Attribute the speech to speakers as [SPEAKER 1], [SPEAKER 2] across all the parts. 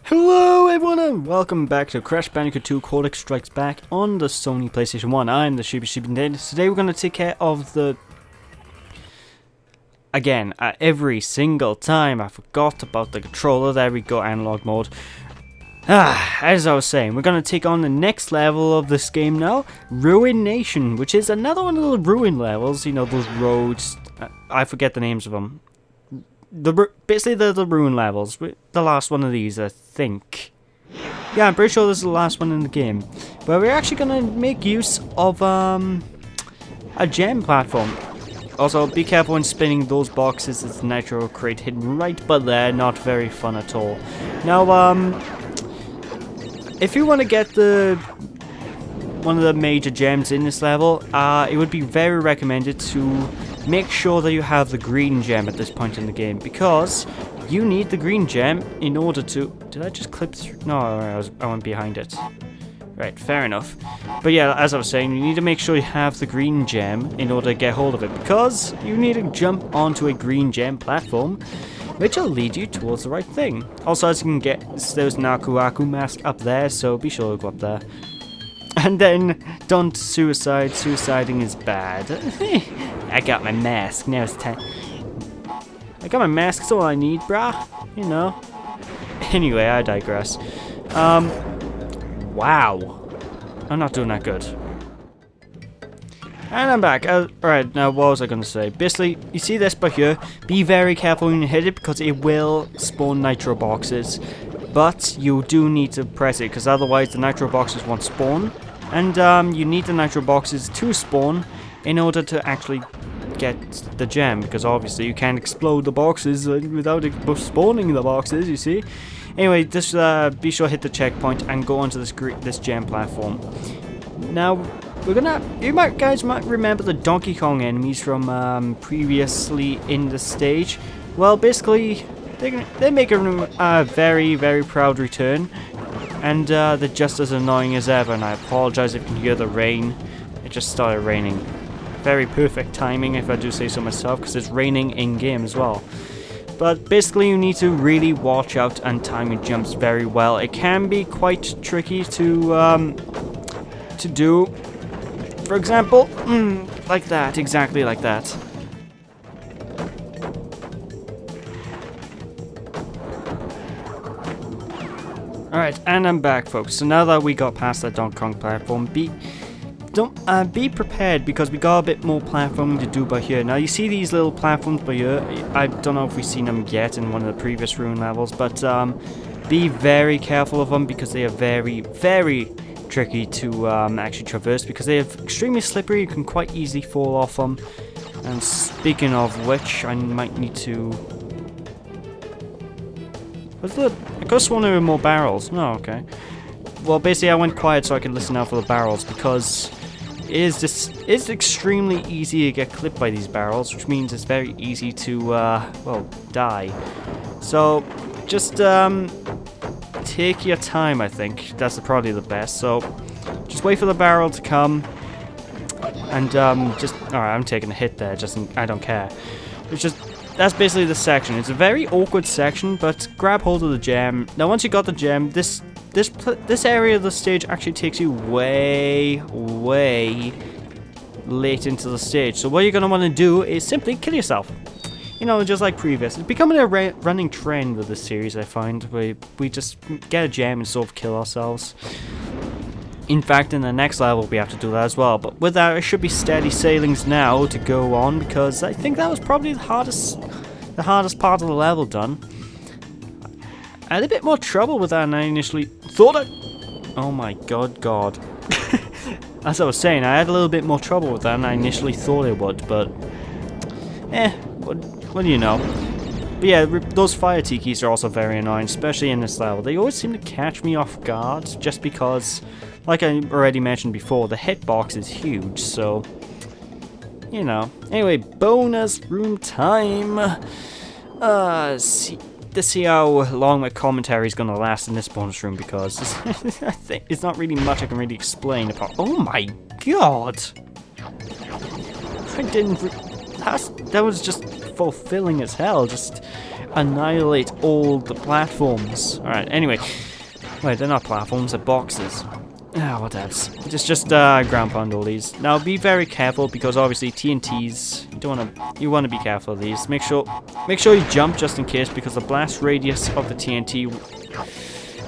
[SPEAKER 1] Hello everyone and welcome back to Crash Bandicoot 2 Cortex Strikes Back on the Sony Playstation 1. I'm the Sheepy Dad. Today we're going to take care of the... Again, every single time I forgot about the controller. There we go, analog mode. As I was saying, we're going to take on the next level of this game now. Ruin Nation, which is another one of the ruin levels. You know, those roads. I forget the names of them. Basically, they're the ruin levels. The last one of these, I think. Yeah, I'm pretty sure this is the last one in the game. But we're actually going to make use of a gem platform. Also, be careful when spinning those boxes. It's nitro crate hidden right but there. Not very fun at all. Now, if you want to get one of the major gems in this level, it would be very recommended to make sure that you have the green gem at this point in the game, because you need the green gem in order to... Did I just clip through? No, I went behind it. Right, fair enough. But yeah, as I was saying, you need to make sure you have the green gem in order to get hold of it, because you need to jump onto a green gem platform, which will lead you towards the right thing. Also, as you can get, there's an Aku Aku mask up there, so be sure to go up there. And then, don't suicide. Suiciding is bad. I got my mask. Now it's time. I got my mask. That's all I need, brah. You know. Anyway, I digress. Wow. I'm not doing that good. And I'm back. Alright, now what was I going to say? Basically, you see this by here. Be very careful when you hit it, because it will spawn nitro boxes. But you do need to press it, because otherwise the nitro boxes won't spawn. And you need the nitro boxes to spawn in order to actually get the gem, because obviously you can't explode the boxes without spawning the boxes, you see. Anyway, just be sure to hit the checkpoint and go onto this gem platform. Now, you guys might remember the Donkey Kong enemies from previously in the stage. Well, basically, they make a very, very proud return. And they're just as annoying as ever, and I apologize if you can hear the rain. It just started raining. Very perfect timing, if I do say so myself, because it's raining in-game as well. But basically, you need to really watch out and time your jumps very well. It can be quite tricky to do. For example, like that, exactly like that. Alright, and I'm back, folks. So now that we got past that Donkey Kong platform, be prepared, because we got a bit more platforming to do by here. Now, you see these little platforms by here. I don't know if we've seen them yet in one of the previous ruin levels, but be very careful of them, because they are very, very tricky to actually traverse, because they are extremely slippery. You can quite easily fall off them. And speaking of which, I might need to... I could have sworn there were more barrels. No, okay. Well, basically I went quiet so I could listen out for the barrels, because it's extremely easy to get clipped by these barrels, which means it's very easy to, well, die. So, just, take your time, I think. That's probably the best. So, just wait for the barrel to come, and, alright, I'm taking a hit there, I don't care. It's just... That's basically the section. It's a very awkward section, but grab hold of the gem. Now, once you got the gem, this area of the stage actually takes you way, way late into the stage. So what you're going to want to do is simply kill yourself. You know, just like previous. It's becoming a running trend with this series, I find, where we just get a gem and sort of kill ourselves. In fact, in the next level we have to do that as well. But with that, it should be steady sailings now to go on, because I think that was probably the hardest part of the level done. I had a bit more trouble with that than I initially thought. Oh my god. As I was saying, I had a little bit more trouble with that than I initially thought I would, but... what do you know? But yeah, those fire tikis are also very annoying, especially in this level. They always seem to catch me off guard, just because... Like I already mentioned before, the hitbox is huge, so... You know. Anyway, bonus room time! To see how long my commentary is going to last in this bonus room, because I think it's not really much I can really explain apart... Oh my god! I didn't... That was just fulfilling as hell. Just annihilate all the platforms. Alright, anyway. Wait, they're not platforms, they're boxes. Ah, what else? Just ground pound all these. Now be very careful because obviously TNTs, you wanna be careful of these. Make sure you jump just in case because the blast radius of the TNT,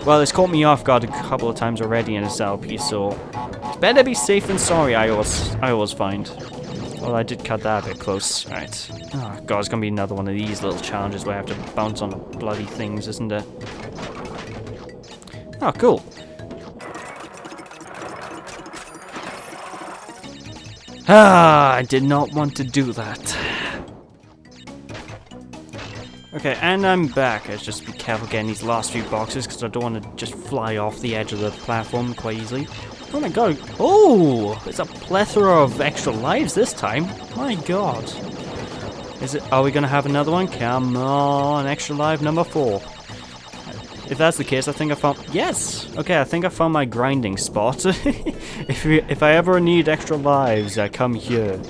[SPEAKER 1] well, it's caught me off guard a couple of times already in this LP, so it's better be safe than sorry, I always find. Well, I did cut that a bit close. Alright. Oh god, it's gonna be another one of these little challenges where I have to bounce on the bloody things, isn't it? Oh, cool. Ah, I did not want to do that. Okay, and I'm back. Let's just be careful getting these last few boxes because I don't want to just fly off the edge of the platform quite easily. Oh my god. Oh, there's a plethora of extra lives this time. My god. Are we going to have another one? Come on, extra life number 4. If that's the case, I think I found... Yes! Okay, I think I found my grinding spot. If I ever need extra lives, I come here.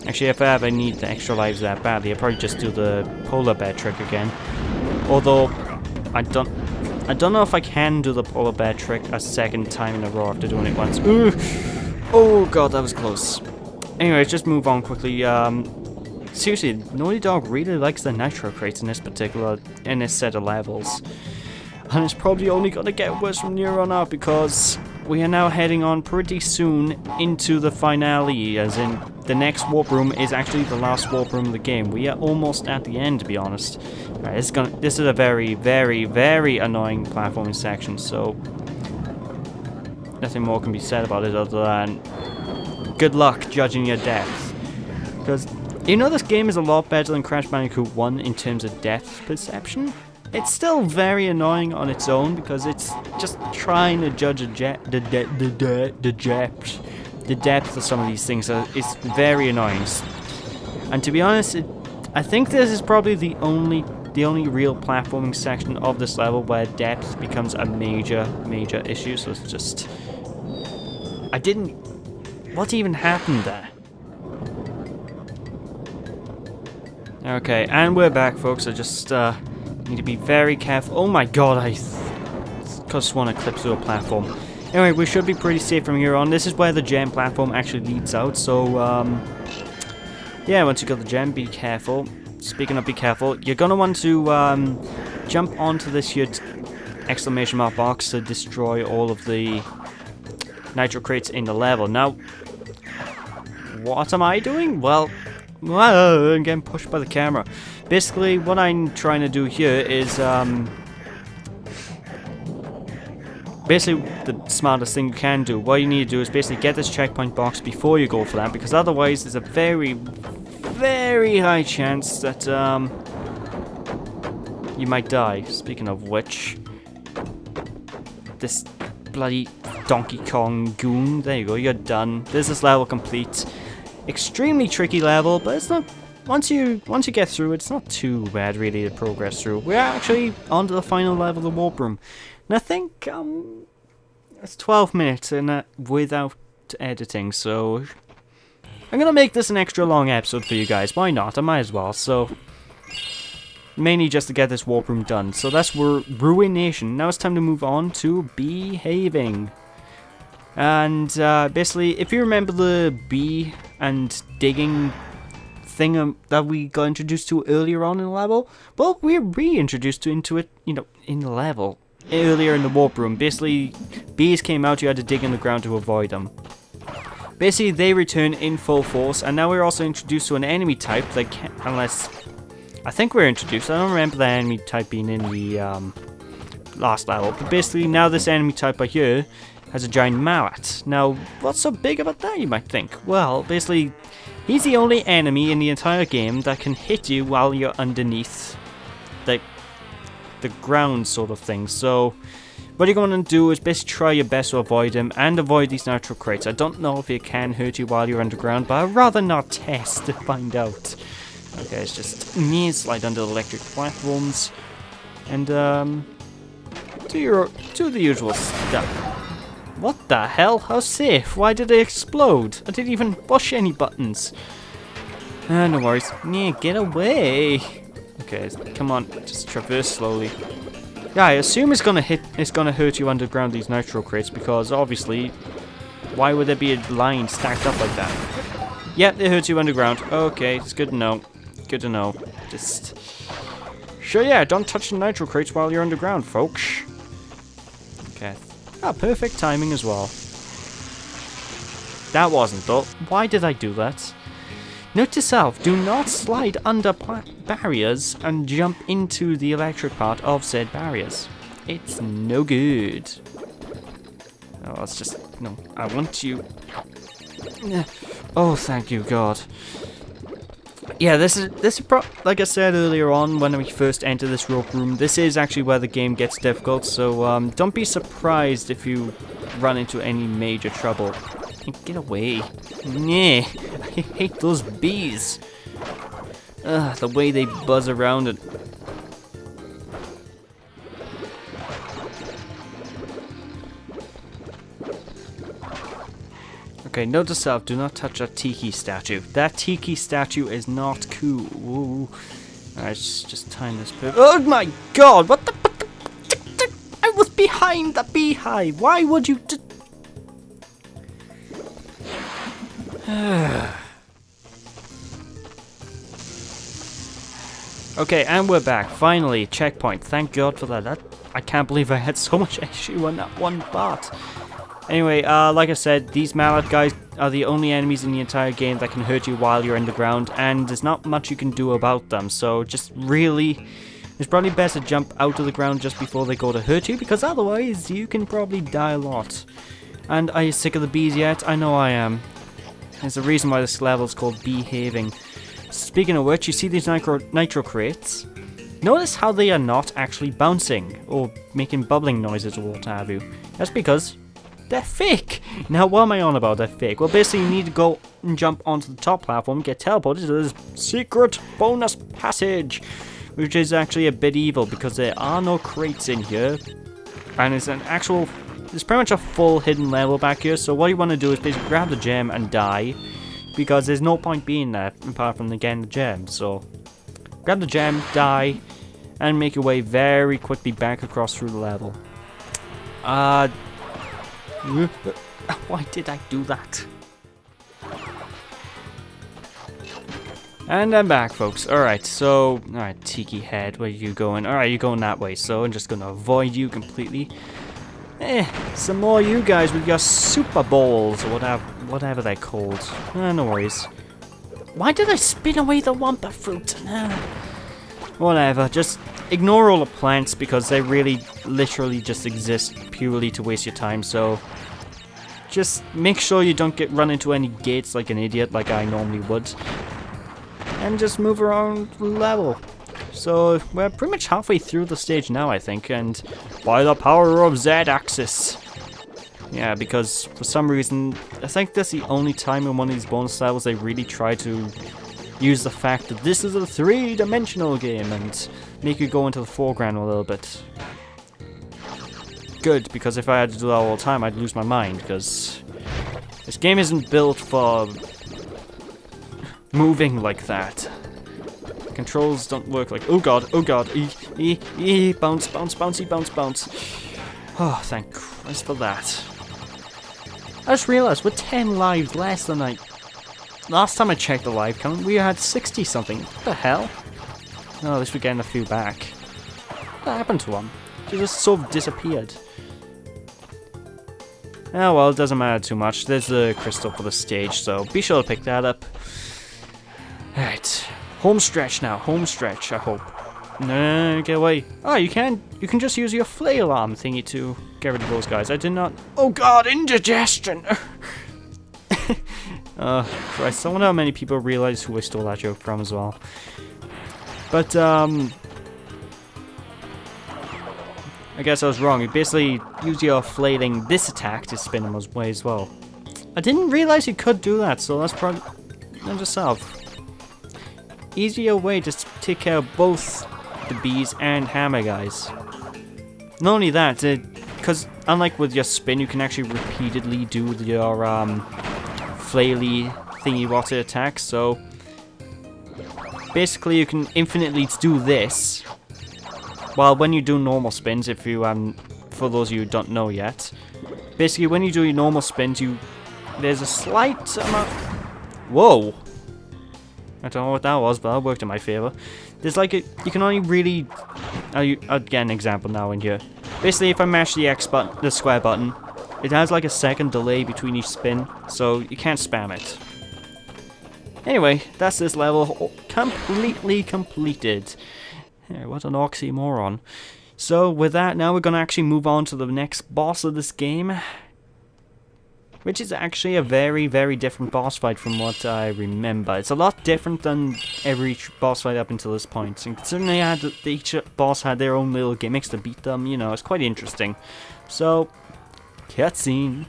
[SPEAKER 1] Actually, if I ever need the extra lives that badly, I'll probably just do the polar bear trick again. Although, I don't know if I can do the polar bear trick a second time in a row after doing it once. Ooh. Oh god, that was close. Anyways, just move on quickly. Seriously, Naughty Dog really likes the nitro crates in this set of levels. And it's probably only going to get worse from here on out because we are now heading on pretty soon into the finale, as in the next warp room is actually the last warp room of the game. We are almost at the end, to be honest. Right, this is a very, very, very annoying platforming section, so nothing more can be said about it other than good luck judging your depth. Because, you know, this game is a lot better than Crash Bandicoot 1 in terms of depth perception. It's still very annoying on its own because it's just trying to judge the depth of some of these things. It's very annoying. And to be honest, I think this is probably the only real platforming section of this level where depth becomes a major issue. So it's just... What even happened there? Okay, and we're back, folks. I just need to be very careful. Oh my god, I just want to clip through a platform. Anyway, we should be pretty safe from here on. This is where the gem platform actually leads out, so yeah, once you got the gem, be careful. Speaking of be careful, you're gonna want to jump onto this here exclamation mark box to destroy all of the nitro crates in the level. Now, what am I doing? Well, I'm getting pushed by the camera. Basically, what I'm trying to do here is, basically the smartest thing you can do. What you need to do is basically get this checkpoint box before you go for that, because otherwise there's a very, very high chance that, you might die. Speaking of which, this bloody Donkey Kong goon, there you go, you're done. This is level complete. Extremely tricky level, but it's not... Once you get through, it's not too bad really to progress through. We're actually on to the final level of the warp room, and I think it's 12 minutes and without editing. So I'm gonna make this an extra long episode for you guys. Why not? I might as well. So mainly just to get this warp room done. So that's Ruination. Now it's time to move on to Behaving. And basically, if you remember the bee and digging thing that we got introduced to earlier on in the level, well, we're reintroduced into it, you know, in the level earlier in the warp room. Basically, bees came out, you had to dig in the ground to avoid them. Basically, they return in full force, and now we're also introduced to an enemy type that can, unless I think we're introduced. I don't remember the enemy type being in the last level, but basically now this enemy type right here has a giant mallet. Now, what's so big about that, you might think? Well, basically, he's the only enemy in the entire game that can hit you while you're underneath the ground sort of thing. So, what you're going to do is basically try your best to avoid him and avoid these nitro crates. I don't know if it can hurt you while you're underground, but I'd rather not test to find out. Okay, it's just me slide under the electric platforms and do the usual stuff. What the hell? How safe? Why did they explode? I didn't even push any buttons. No worries. Yeah, get away. Okay, come on, just traverse slowly. Yeah, I assume it's gonna hurt you underground, these nitro crates, because obviously, why would there be a line stacked up like that? Yep, it hurts you underground. Okay, it's good to know. Good to know. Just... Sure, yeah, don't touch the nitro crates while you're underground, folks. Okay. Ah, perfect timing as well. That wasn't, though. Why did I do that? Note to self, do not slide under barriers and jump into the electric part of said barriers. It's no good. Oh, let's just... No, I want you... Oh, thank you, God. Yeah, this is like I said earlier on when we first enter this rope room, this is actually where the game gets difficult, so don't be surprised if you run into any major trouble. Get away. Nah, I hate those bees. Ugh, the way they buzz around and... Okay, note to self, do not touch that tiki statue. That tiki statue is not cool. Whoa. Alright, just time this perfect. Oh my god, what the... I was behind the beehive. Why would you... Okay, and we're back. Finally, checkpoint. Thank God for that. I can't believe I had so much issue on that one part. Anyway, like I said, these mallet guys are the only enemies in the entire game that can hurt you while you're underground, and there's not much you can do about them, so just really... It's probably best to jump out of the ground just before they go to hurt you, because otherwise you can probably die a lot. And are you sick of the bees yet? I know I am. There's a reason why this level is called behaving. Speaking of which, you see these nitro crates? Notice how they are not actually bouncing, or making bubbling noises or what have you. That's because... they're fake! Now, what am I on about? They're fake. Well, basically, you need to go and jump onto the top platform, get teleported to this secret bonus passage, which is actually a bit evil because there are no crates in here, and it's it's pretty much a full hidden level back here. So what you want to do is basically grab the gem and die, because there's no point being there apart from getting the gem. So grab the gem, die, and make your way very quickly back across through the level. Why did I do that? And I'm back, folks. Alright, so... Alright, Tiki Head, where are you going? Alright, you're going that way, so I'm just gonna avoid you completely. Some more you guys with your Super Balls, or whatever they're called. No worries. Why did I spin away the Wampa fruit? Whatever, just... ignore all the plants because they really literally just exist purely to waste your time, so just make sure you don't run into any gates like an idiot like I normally would, and just move around the level. So we're pretty much halfway through the stage now, I think, and by the power of Z-axis. Yeah, because for some reason I think that's the only time in one of these bonus levels they really try to use the fact that this is a 3-dimensional game and make you go into the foreground a little bit. Good, because if I had to do that all the time, I'd lose my mind, because this game isn't built for moving like that. Controls don't work like... oh god, bounce, bounce. Oh, thank Christ for that. I just realised we're 10 lives less than last time I checked the live count, we had 60 something. What the hell? Oh, at least we're getting a few back. What happened to them? They just sort of disappeared. Oh well, it doesn't matter too much. There's the crystal for the stage, so be sure to pick that up. Alright. Home stretch now. Home stretch, I hope. No, get away. Oh, you can just use your flail arm thingy to get rid of those guys. I did not... oh god, indigestion! Christ, I wonder how many people realize who I stole that joke from as well. But, I guess I was wrong. You basically use your flailing this attack to spin them away as well. I didn't realize you could do that, so that's probably... not yourself. Easier way to take care of both the bees and hammer guys. Not only that, because unlike with your spin, you can actually repeatedly do your, flaily thingy rocket attack, so basically you can infinitely do this. While when you do normal spins, if you for those of you who don't know yet, basically when you do your normal spins, there's a slight amount. Whoa! I don't know what that was, but that worked in my favor. There's like you can only really. I'll get an example now in here. Basically, if I mash the X button, the square button, it has like a second delay between each spin, so you can't spam it. Anyway, that's this level completely completed. Yeah, what an oxymoron. So with that, now we're going to actually move on to the next boss of this game, which is actually a very, very different boss fight from what I remember. It's a lot different than every boss fight up until this point. And considering each boss had their own little gimmicks to beat them, you know, it's quite interesting. So, cutscene.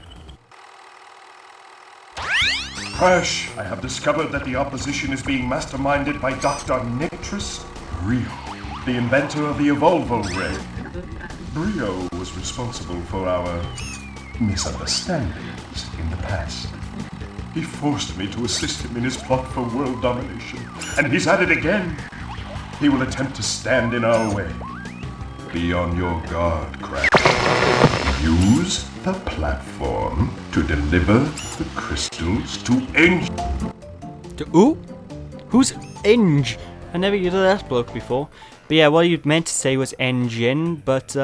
[SPEAKER 2] Crash, I have discovered that the opposition is being masterminded by Dr. Nitrous Brio, the inventor of the Evolvo Ray. Brio was responsible for our misunderstandings in the past. He forced me to assist him in his plot for world domination, and he's at it again. He will attempt to stand in our way. Be on your guard, Crash. Use the platform to deliver the crystals to Eng.
[SPEAKER 1] To who? Who's Eng? I never used that bloke before. But yeah, what you meant to say was engine, but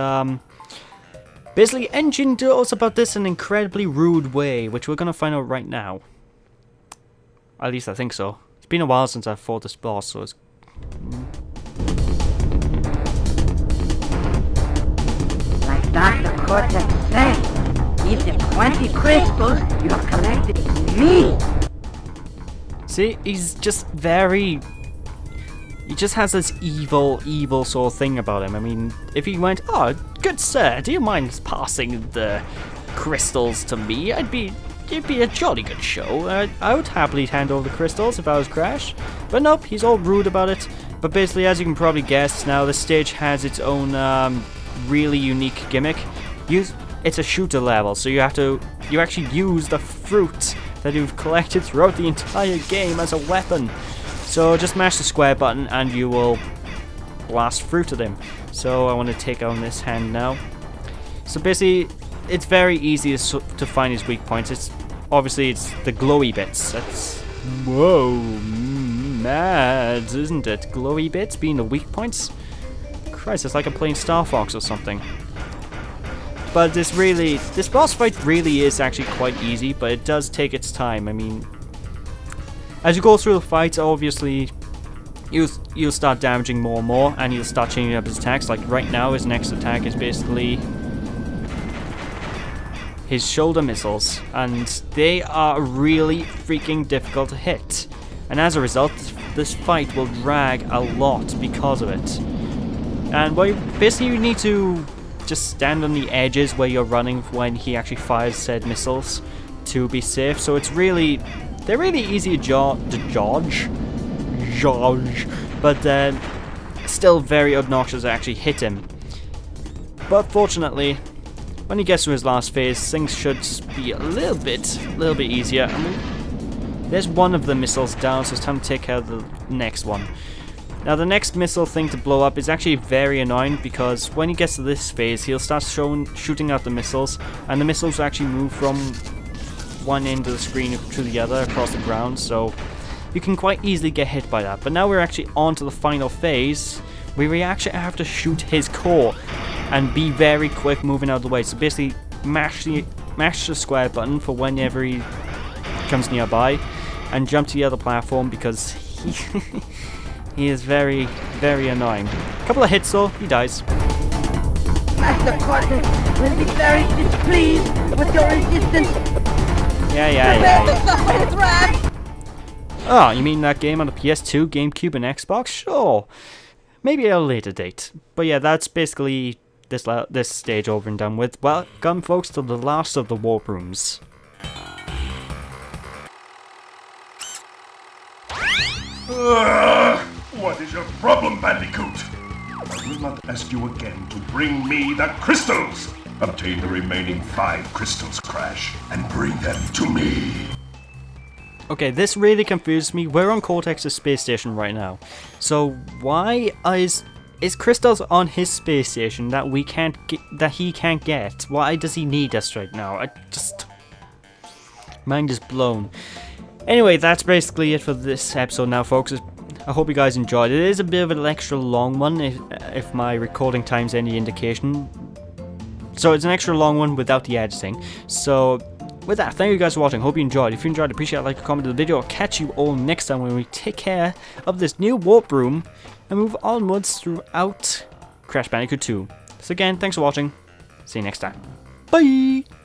[SPEAKER 1] basically Engine does about this in an incredibly rude way, which we're gonna find out right now. At least I think so. It's been a while since I fought this boss, so it's...
[SPEAKER 3] Like Dr. Cortex said, these are 20 crystals you have collected in me.
[SPEAKER 1] See, he's just very... He just has this evil sort of thing about him. I mean, if he went, "Oh, good sir, do you mind passing the crystals to me? It'd be a jolly good show. I would happily hand over the crystals if I was Crash." But nope, he's all rude about it. But basically, as you can probably guess, now the stage has its own really unique gimmick. It's a shooter level, so you actually use the fruit that you've collected throughout the entire game as a weapon. So just mash the square button and you will blast fruit at him. So I want to take on this hand now. So basically, it's very easy to find his weak points. It's the glowy bits. That's whoa, mad, isn't it? Glowy bits being the weak points. Christ, it's like I'm playing Star Fox or something. But this boss fight really is actually quite easy, but it does take its time. I mean, as you go through the fights, obviously, you'll start damaging more and more, and you'll start changing up his attacks. Like right now, his next attack is basically his shoulder missiles, and they are really freaking difficult to hit. And as a result, this fight will drag a lot because of it. And basically you need to just stand on the edges where you're running when he actually fires said missiles to be safe. So they're really easy to dodge, but still very obnoxious to actually hit him. But fortunately, when he gets to his last phase, things should be a little bit easier. I mean, there's one of the missiles down, so it's time to take care of the next one. Now the next missile thing to blow up is actually very annoying, because when he gets to this phase, he'll start shooting out the missiles, and the missiles actually move from one end of the screen to the other across the ground, so you can quite easily get hit by that. But now we're actually on to the final phase, where we actually have to shoot his core and be very quick moving out of the way. So basically mash the square button for whenever he comes nearby, and jump to the other platform, because he is very, very annoying. A couple of hits though, he dies.
[SPEAKER 3] Master Cortex will be very displeased with your resistance.
[SPEAKER 1] Yeah. Oh, you mean that game on the PS2, GameCube, and Xbox? Sure. Maybe at a later date. But yeah, that's basically this stage over and done with. Welcome, folks, to the last of the warp rooms.
[SPEAKER 2] What is your problem, Bandicoot? I will not ask you again to bring me the crystals. Obtain the remaining 5 crystals, Crash, and bring them to me.
[SPEAKER 1] Okay, this really confused me. We're on Cortex's space station right now. So why is crystals on his space station that we can't get, that he can't get? Why does he need us right now? Mind is blown. Anyway, that's basically it for this episode now, folks. I hope you guys enjoyed. It is a bit of an extra long one, if my recording time's any indication. So it's an extra long one without the editing. So with that, thank you guys for watching. Hope you enjoyed. If you enjoyed, appreciate it, like, comment on the video. I'll catch you all next time when we take care of this new warp room and move onwards throughout Crash Bandicoot 2. So again, thanks for watching. See you next time. Bye!